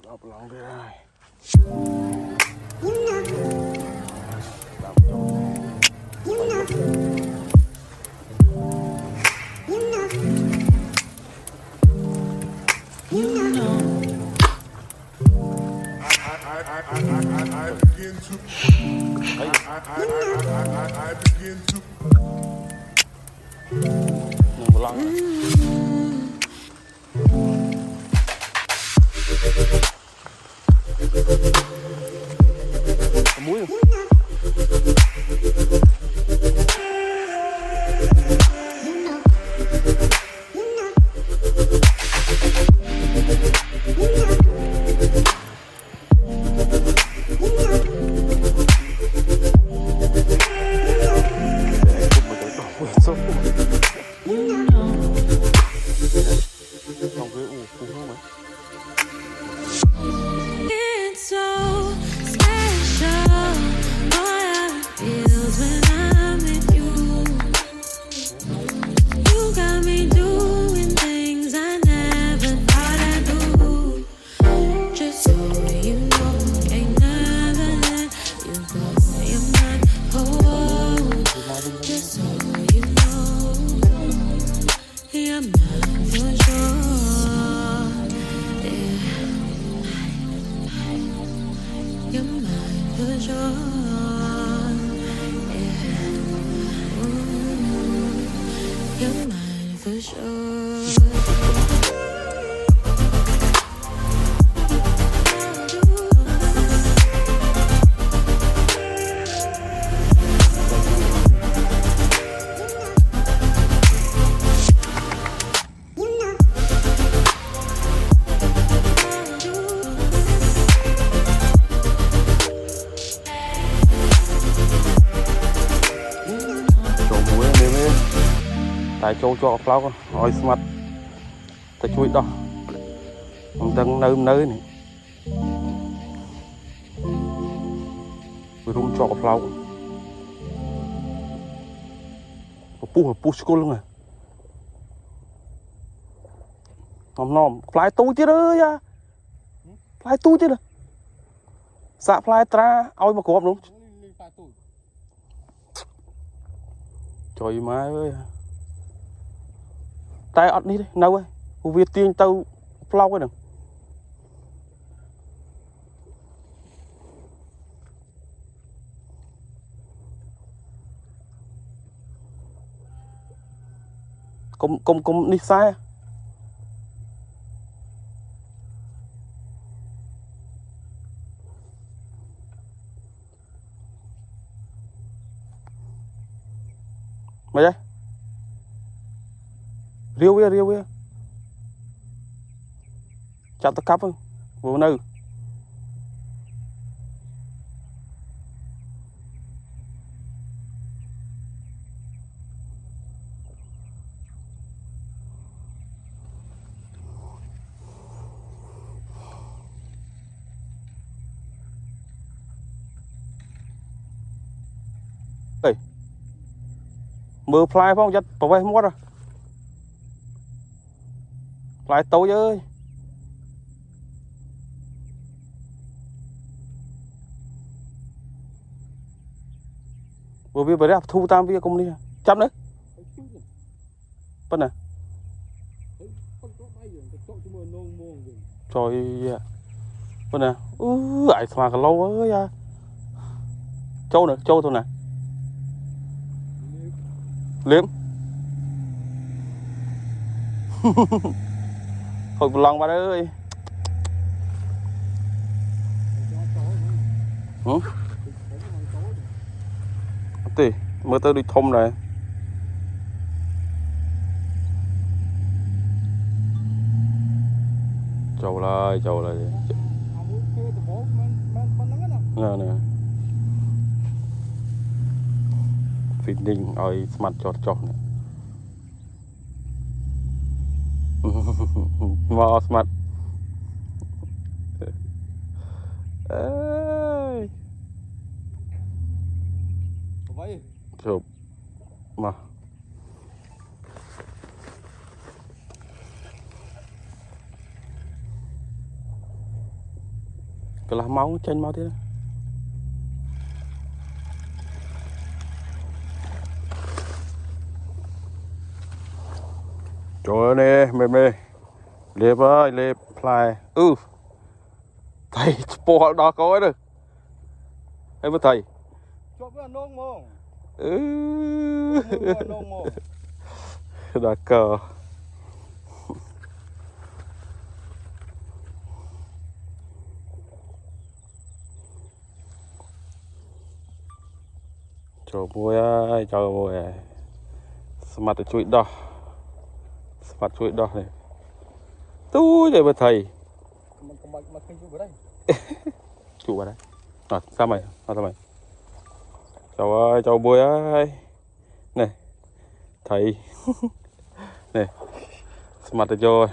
Đọc lòng đây này. I begin to đừng có lăng có muối không? tại châu cho pháo con hỏi smart ta chui đó ông đang nơi này rung cho pháo pu school luôn à nom fly tu chứ đó ya fly tu chứ đó xạ fly tra oi mà cọp đúng trời má ơi tay ọt đi đấy nâu ơi cô Việt tiên tao flow cái đừng cùng đi sai mày đây riêu bia chặt tao cắp vô nơi mưa fly phong chất bảo vệ mất rồi fly tối ơi vừa biết bởi thu tam bia công đi chấm đấy phân này trời phân này ai mà cả lâu ơi à châu thôi nè liếm hồi lòng bạn ơi tì mới tới đi thông này trầu lại nè feeding ơi smart chọt này mau smart ơi chụp mà cái là máu chanh máu thế trời ơi nè mê liệp ơi liệp lại thầy bỏ đó có được em với thầy cho cái nông mông ừ nông mông đã cờ trời mùi ơi trời mùi mặt chuỗi đỏ mặt chuỗi đỏ này túi vậy với thầy mà kinh vào đây chủ vào đây sao mày trời ơi trời mùi ơi này thầy này mặt cho